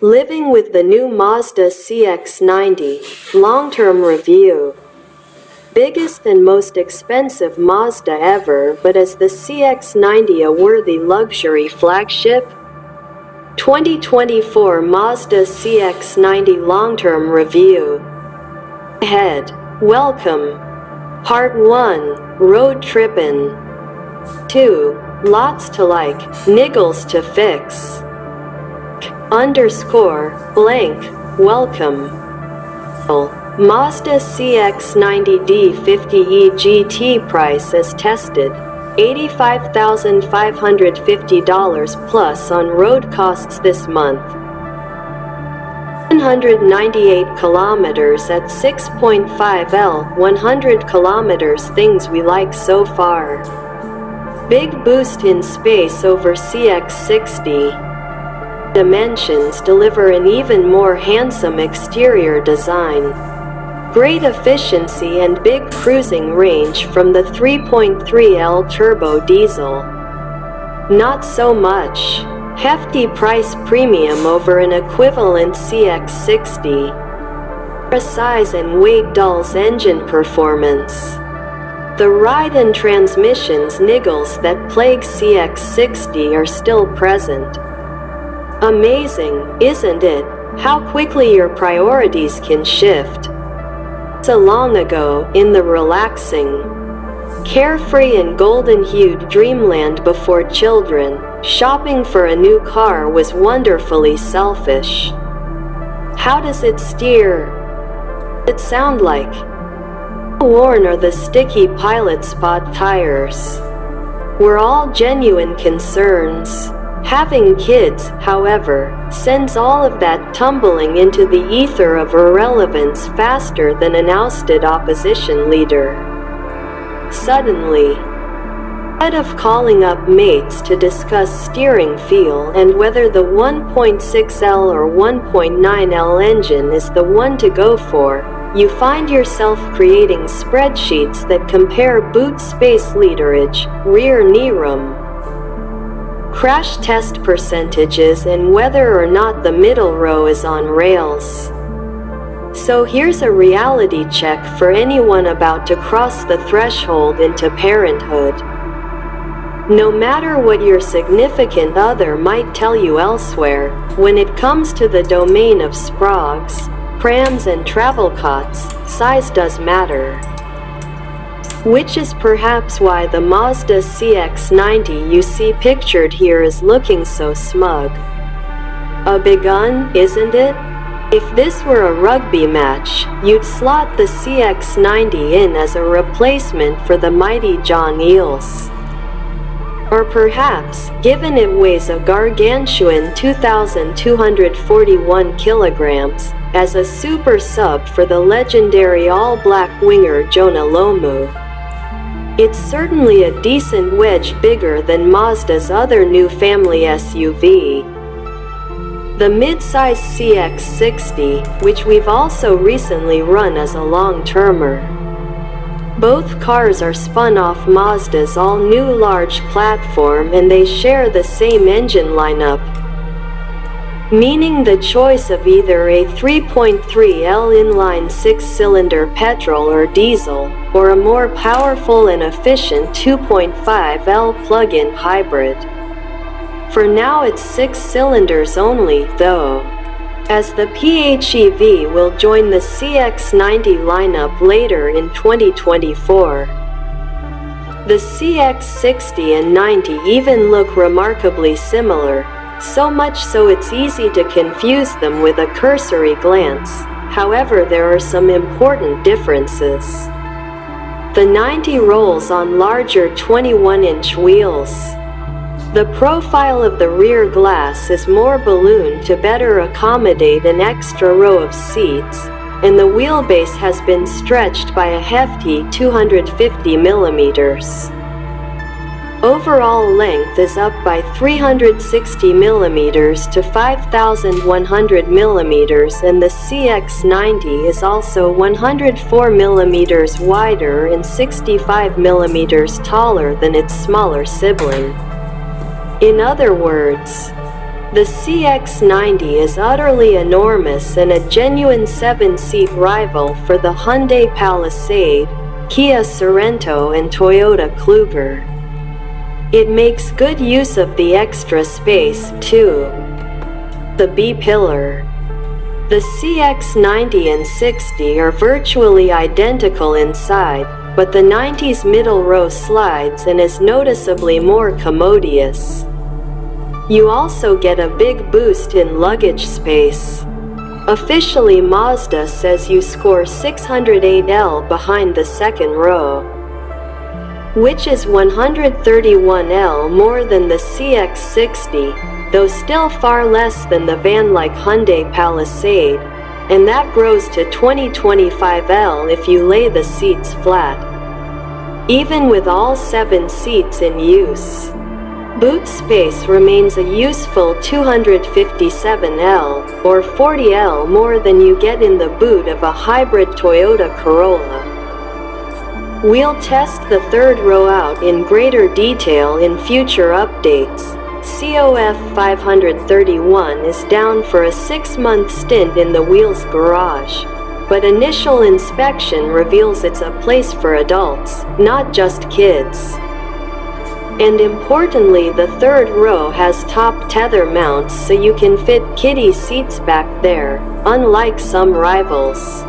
Living with the new Mazda CX-90, long-term review. Biggest and most expensive Mazda ever, but is the CX-90 a worthy luxury flagship? 2024 Mazda CX-90 long-term review. Ahead. Welcome. Part 1, Road Trippin'. 2, Lots to like, niggles to fix. _blank, welcome. Mazda CX-90 D50e GT price as tested, $85,550 plus on road costs this month. 198 kilometers at 6.5 L, 100 kilometers things we like so far. Big boost in space over CX-60. Dimensions deliver an even more handsome exterior design. Great efficiency and big cruising range from the 3.3L turbo diesel. Not so much. Hefty price premium over an equivalent CX-60. Size and weight dulls engine performance. The ride and transmissions niggles that plague CX-60 are still present. Amazing, isn't it, how quickly your priorities can shift? So long ago, in the relaxing, carefree and golden-hued dreamland before children, shopping for a new car was wonderfully selfish. How does it steer? It sound like? How worn are the sticky pilot spot tires? We're all genuine concerns. Having kids, however, sends all of that tumbling into the ether of irrelevance faster than an ousted opposition leader. Suddenly, instead of calling up mates to discuss steering feel and whether the 1.6L or 1.9L engine is the one to go for, you find yourself creating spreadsheets that compare boot space literage, rear knee room, crash test percentages, and whether or not the middle row is on rails. So here's a reality check for anyone about to cross the threshold into parenthood. No matter what your significant other might tell you elsewhere, when it comes to the domain of sprogs, prams and travel cots, size does matter. Which is perhaps why the Mazda CX-90 you see pictured here is looking so smug. A big gun, isn't it? If this were a rugby match, you'd slot the CX-90 in as a replacement for the mighty John Eales. Or perhaps, given it weighs a gargantuan 2,241 kilograms, as a super sub for the legendary all-black winger Jonah Lomu. It's certainly a decent wedge bigger than Mazda's other new family SUV, the mid-size CX-60, which we've also recently run as a long-termer. Both cars are spun off Mazda's all-new large platform and they share the same engine lineup, meaning the choice of either a 3.3L inline six-cylinder petrol or diesel, or a more powerful and efficient 2.5L plug-in hybrid. For now it's 6 cylinders only, though, as the PHEV will join the CX-90 lineup later in 2024. The CX-60 and 90 even look remarkably similar, so much so it's easy to confuse them with a cursory glance. However, there are some important differences. The 90 rolls on larger 21-inch wheels. The profile of the rear glass is more ballooned to better accommodate an extra row of seats, and the wheelbase has been stretched by a hefty 250 millimeters. Overall length is up by 360 millimeters to 5,100 millimeters, and the CX-90 is also 104 millimeters wider and 65 millimeters taller than its smaller sibling. In other words, The CX-90 is utterly enormous and a genuine 7-seat rival for the Hyundai Palisade, Kia Sorento and Toyota Kluger. It makes good use of the extra space, too. The B-pillar. The CX-90 and 60 are virtually identical inside, but the 90's middle row slides and is noticeably more commodious. You also get a big boost in luggage space. Officially, Mazda says you score 608L behind the second row, which is 131L more than the CX-60, though still far less than the van-like Hyundai Palisade, and that grows to 20-25L if you lay the seats flat, even with all 7 seats in use. Boot space remains a useful 257L, or 40L more than you get in the boot of a hybrid Toyota Corolla. We'll test the third row out in greater detail in future updates. COF 531 is down for a 6-month stint in the Wheels garage, but initial inspection reveals it's a place for adults, not just kids. And importantly, the third row has top tether mounts so you can fit kiddie seats back there, unlike some rivals.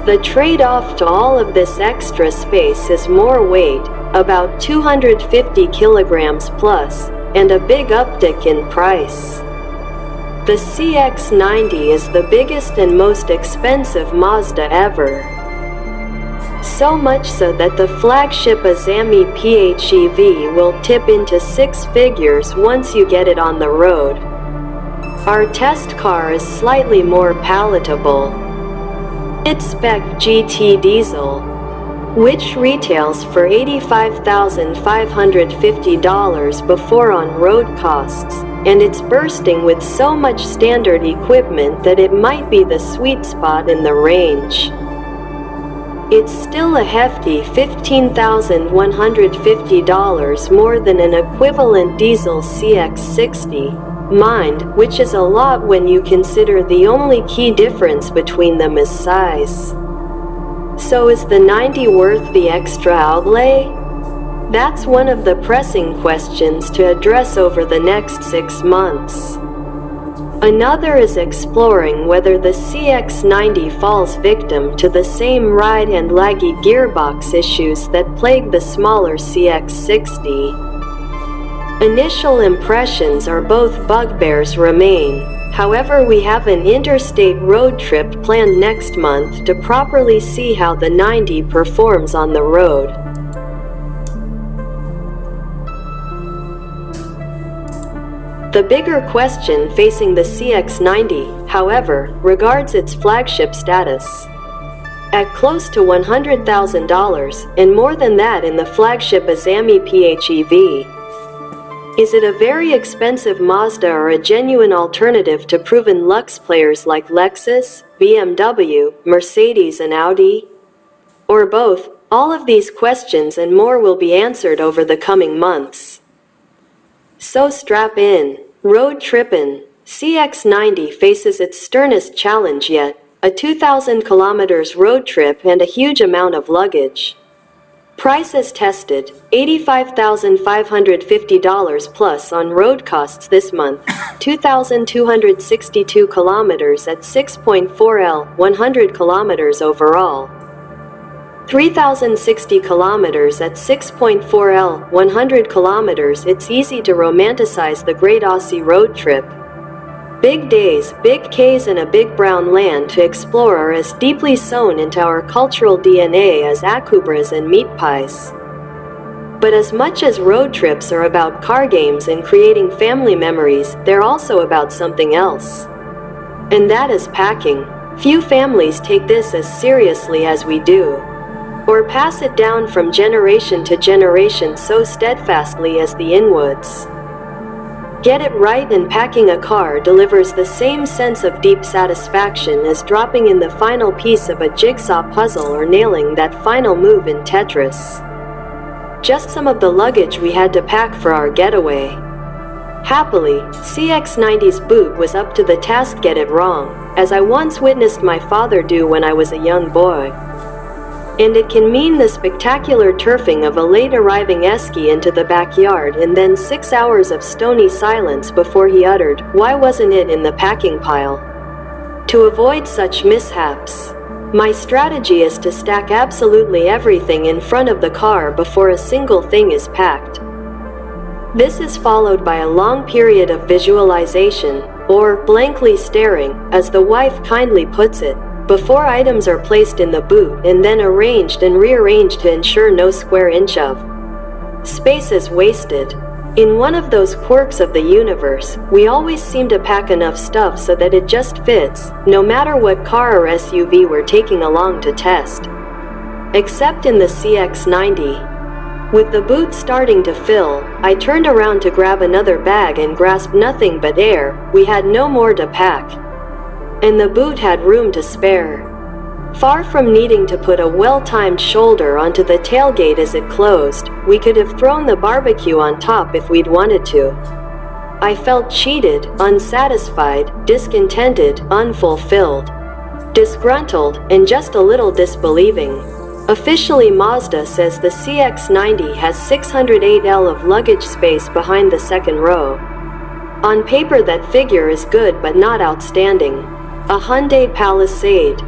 The trade-off to all of this extra space is more weight, about 250 kilograms plus, and a big uptick in price. The CX-90 is the biggest and most expensive Mazda ever. So much so that the flagship Azami PHEV will tip into 6 figures once you get it on the road. Our test car is slightly more palatable. It's spec GT diesel, which retails for $85,550 before on-road costs, and it's bursting with so much standard equipment that it might be the sweet spot in the range. It's still a hefty $15,150 more than an equivalent diesel CX-60, mind, which is a lot when you consider the only key difference between them is size. So is the 90 worth the extra outlay? That's one of the pressing questions to address over the next 6 months. Another is exploring whether the CX-90 falls victim to the same ride and laggy gearbox issues that plague the smaller CX-60. Initial impressions are both bugbears remain. However, we have an interstate road trip planned next month to properly see how the 90 performs on the road. The bigger question facing the CX-90, however, regards its flagship status. At close to $100,000, and more than that in the flagship Azami PHEV, is it a very expensive Mazda or a genuine alternative to proven Lux players like Lexus, BMW, Mercedes and Audi? Or both? All of these questions and more will be answered over the coming months. So strap in. Road trippin'. CX-90 faces its sternest challenge yet, a 2,000 kilometers road trip and a huge amount of luggage. Price as tested, $85,550 plus on road costs this month, 2,262 kilometers at 6.4L, 100 kilometers overall. 3,060 kilometers at 6.4L, 100 kilometers. It's easy to romanticize the great Aussie road trip. Big days, big Ks and a big brown land to explore are as deeply sewn into our cultural DNA as akubras and meat pies. But as much as road trips are about car games and creating family memories, they're also about something else. And that is packing. Few families take this as seriously as we do, or pass it down from generation to generation so steadfastly as the Inwoods. Get it right, and packing a car delivers the same sense of deep satisfaction as dropping in the final piece of a jigsaw puzzle or nailing that final move in Tetris. Just some of the luggage we had to pack for our getaway. Happily, CX-90's boot was up to the task. Get it wrong, as I once witnessed my father do when I was a young boy. And it can mean the spectacular turfing of a late-arriving esky into the backyard and then 6 hours of stony silence before he uttered, "Why wasn't it in the packing pile?" To avoid such mishaps, my strategy is to stack absolutely everything in front of the car before a single thing is packed. This is followed by a long period of visualization, or blankly staring, as the wife kindly puts it, before items are placed in the boot and then arranged and rearranged to ensure no square inch of space is wasted. In one of those quirks of the universe, we always seem to pack enough stuff so that it just fits, no matter what car or SUV we're taking along to test. Except in the CX-90. With the boot starting to fill, I turned around to grab another bag and grasped nothing but air. We had no more to pack. And the boot had room to spare. Far from needing to put a well-timed shoulder onto the tailgate as it closed, we could have thrown the barbecue on top if we'd wanted to. I felt cheated, unsatisfied, discontented, unfulfilled, disgruntled, and just a little disbelieving. Officially, Mazda says the CX-90 has 608 L of luggage space behind the second row. On paper that figure is good but not outstanding. A Hyundai Palisade,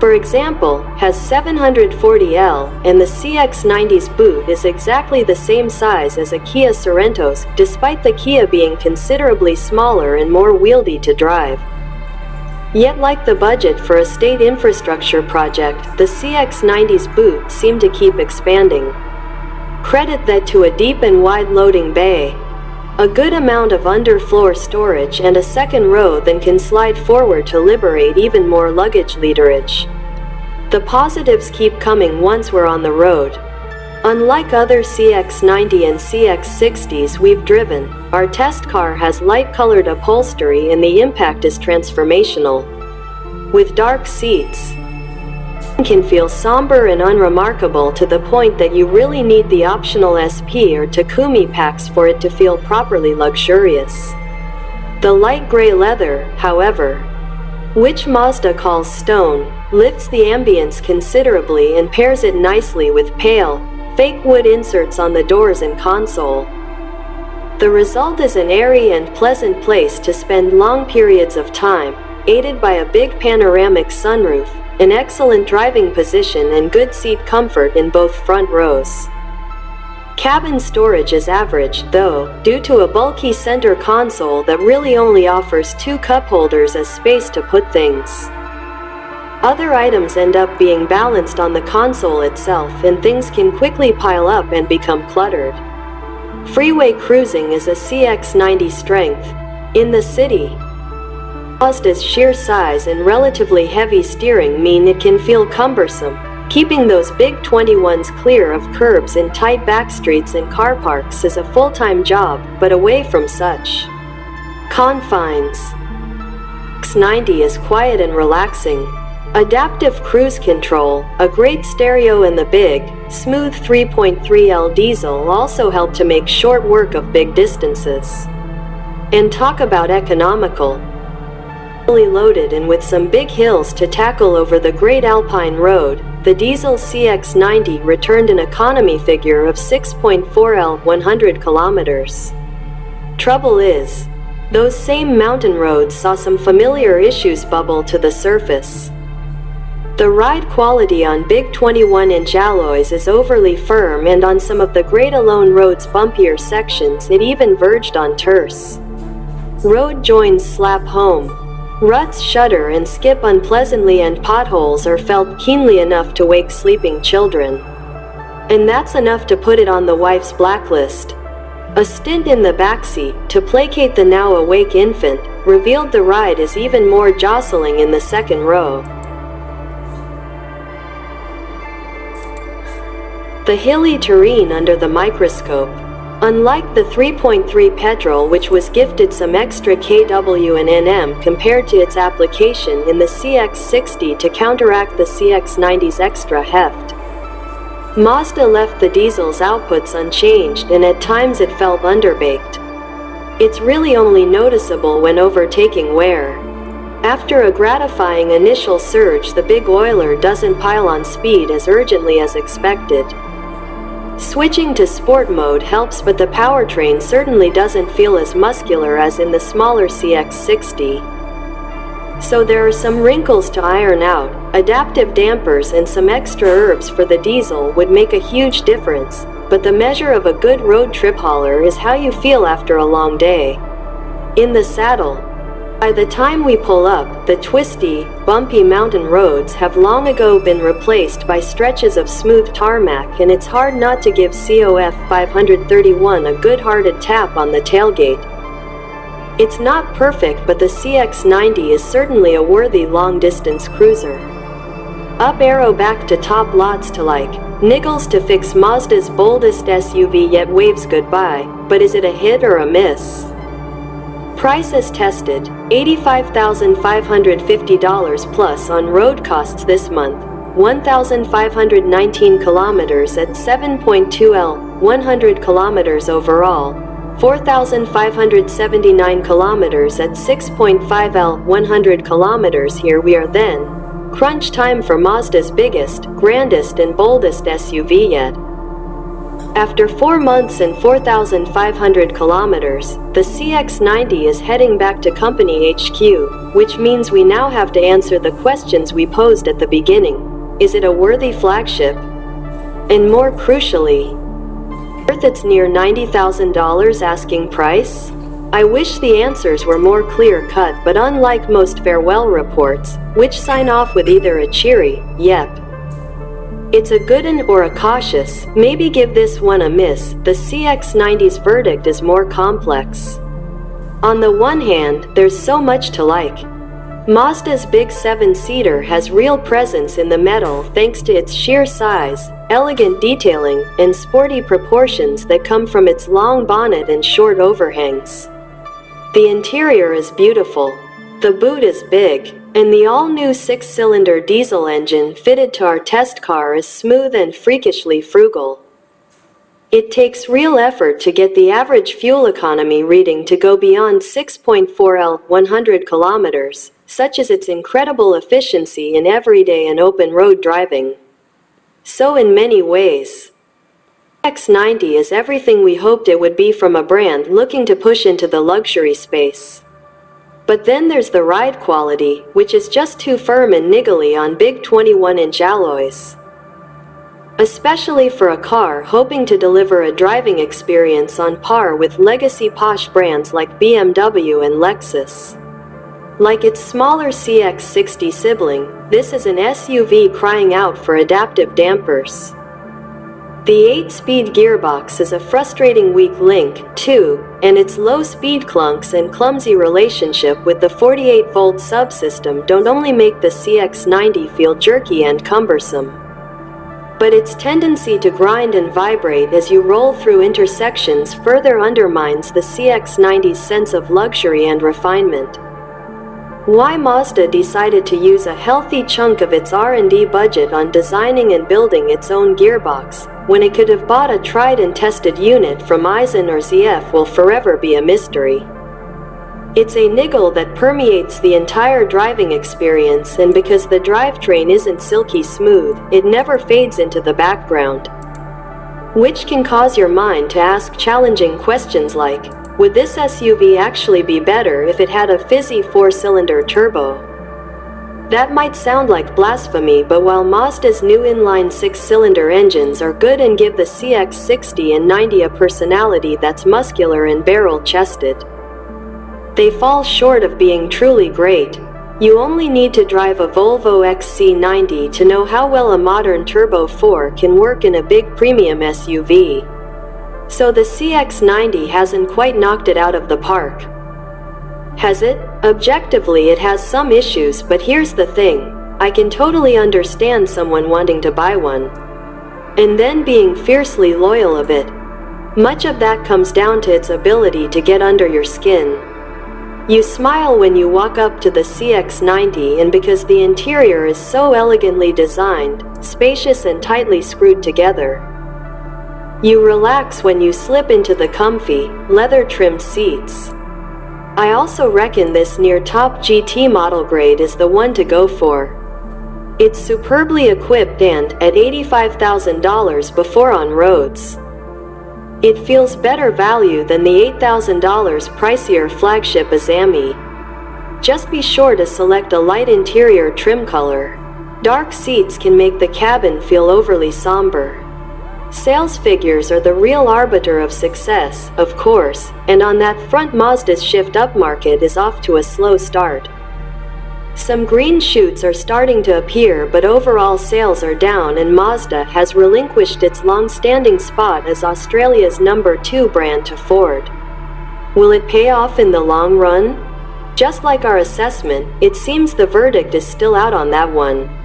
for example, has 740 L, and the CX-90's boot is exactly the same size as a Kia Sorento's, despite the Kia being considerably smaller and more wieldy to drive. Yet like the budget for a state infrastructure project, the CX-90's boot seemed to keep expanding. Credit that to a deep and wide loading bay, a good amount of underfloor storage, and a second row that can slide forward to liberate even more luggage literage. The positives keep coming once we're on the road. Unlike other CX-90 and CX-60s we've driven, our test car has light-colored upholstery and the impact is transformational. With dark seats, it can feel somber and unremarkable to the point that you really need the optional SP or Takumi packs for it to feel properly luxurious. The light gray leather, however, which Mazda calls stone, lifts the ambience considerably and pairs it nicely with pale, fake wood inserts on the doors and console. The result is an airy and pleasant place to spend long periods of time, aided by a big panoramic sunroof, an excellent driving position and good seat comfort in both front rows. Cabin storage is average, though, due to a bulky center console that really only offers 2 cup holders as space to put things. Other items end up being balanced on the console itself, and things can quickly pile up and become cluttered. Freeway cruising is a CX-90 strength. In the city, Mazda's sheer size and relatively heavy steering mean it can feel cumbersome, keeping those big 21s clear of curbs in tight backstreets and car parks is a full-time job, but away from such confines, CX-90 is quiet and relaxing. Adaptive cruise control, a great stereo, and the big, smooth 3.3L diesel also help to make short work of big distances. And talk about economical. Fully loaded and with some big hills to tackle over the Great Alpine Road, the diesel CX-90 returned an economy figure of 6.4L 100 kilometers. Trouble is, those same mountain roads saw some familiar issues bubble to the surface. The ride quality on big 21-inch alloys is overly firm, and on some of the Great Alone Road's bumpier sections it even verged on terse. Road joins slap home. Ruts shudder and skip unpleasantly, and potholes are felt keenly enough to wake sleeping children. And that's enough to put it on the wife's blacklist. A stint in the backseat, to placate the now awake infant, revealed the ride is even more jostling in the second row. The hilly terrain under the microscope. Unlike the 3.3 petrol, which was gifted some extra kW and Nm compared to its application in the CX-60 to counteract the CX-90's extra heft, Mazda left the diesel's outputs unchanged, and at times it felt underbaked. It's really only noticeable when overtaking wear. After a gratifying initial surge, the big oiler doesn't pile on speed as urgently as expected. Switching to sport mode helps, but the powertrain certainly doesn't feel as muscular as in the smaller CX-60. So there are some wrinkles to iron out. Adaptive dampers and some extra herbs for the diesel would make a huge difference, but the measure of a good road trip hauler is how you feel after a long day in the saddle. By the time we pull up, the twisty, bumpy mountain roads have long ago been replaced by stretches of smooth tarmac, and it's hard not to give COF 531 a good-hearted tap on the tailgate. It's not perfect, but the CX-90 is certainly a worthy long-distance cruiser. Up arrow back to top, lots to like. Niggles to fix Mazda's boldest SUV yet waves goodbye, but is it a hit or a miss? Price as tested, $85,550 plus on road costs this month, 1,519 kilometers at 7.2 L, 100 kilometers overall, 4,579 kilometers at 6.5 L, 100 kilometers. Here we are then. Crunch time for Mazda's biggest, grandest and boldest SUV yet. After 4 months and 4,500 kilometers, the CX-90 is heading back to company HQ, which means we now have to answer the questions we posed at the beginning. Is it a worthy flagship? And more crucially, worth its near $90,000 asking price? I wish the answers were more clear-cut, but unlike most farewell reports, which sign off with either a cheery, yep, it's a good one, or a cautious, maybe give this one a miss, the CX-90's verdict is more complex. On the one hand, there's so much to like. Mazda's big 7-seater has real presence in the metal thanks to its sheer size, elegant detailing, and sporty proportions that come from its long bonnet and short overhangs. The interior is beautiful. The boot is big, and the all-new 6-cylinder diesel engine fitted to our test car is smooth and freakishly frugal. It takes real effort to get the average fuel economy reading to go beyond 6.4 L, 100 kilometers, such as its incredible efficiency in everyday and open road driving. So in many ways, CX-90 is everything we hoped it would be from a brand looking to push into the luxury space. But then there's the ride quality, which is just too firm and niggly on big 21-inch alloys. Especially for a car hoping to deliver a driving experience on par with legacy posh brands like BMW and Lexus. Like its smaller CX-60 sibling, this is an SUV crying out for adaptive dampers. The 8-speed gearbox is a frustrating weak link, too, and its low-speed clunks and clumsy relationship with the 48-volt subsystem don't only make the CX-90 feel jerky and cumbersome, but its tendency to grind and vibrate as you roll through intersections further undermines the CX-90's sense of luxury and refinement. Why Mazda decided to use a healthy chunk of its R&D budget on designing and building its own gearbox, when it could have bought a tried and tested unit from Aisin or ZF, will forever be a mystery. It's a niggle that permeates the entire driving experience, and because the drivetrain isn't silky smooth, it never fades into the background. Which can cause your mind to ask challenging questions like, would this SUV actually be better if it had a fizzy 4-cylinder turbo? That might sound like blasphemy, but while Mazda's new inline 6-cylinder engines are good and give the CX-60 and 90 a personality that's muscular and barrel-chested, they fall short of being truly great. You only need to drive a Volvo XC90 to know how well a modern Turbo 4 can work in a big premium SUV. So the CX-90 hasn't quite knocked it out of the park. Has it? Objectively, it has some issues, but here's the thing. I can totally understand someone wanting to buy one, and then being fiercely loyal of it. Much of that comes down to its ability to get under your skin. You smile when you walk up to the CX-90, and because the interior is so elegantly designed, spacious and tightly screwed together, You relax when you slip into the comfy, leather-trimmed seats. I also reckon this near-top GT model grade is the one to go for. It's superbly equipped and, at $85,000 before on roads, it feels better value than the $8,000 pricier flagship Azami. Just be sure to select a light interior trim color. Dark seats can make the cabin feel overly somber. Sales figures are the real arbiter of success, of course, and on that front Mazda's shift-up market is off to a slow start. Some green shoots are starting to appear, but overall sales are down and Mazda has relinquished its long-standing spot as Australia's number 2 brand to Ford. Will it pay off in the long run? Just like our assessment, it seems the verdict is still out on that one.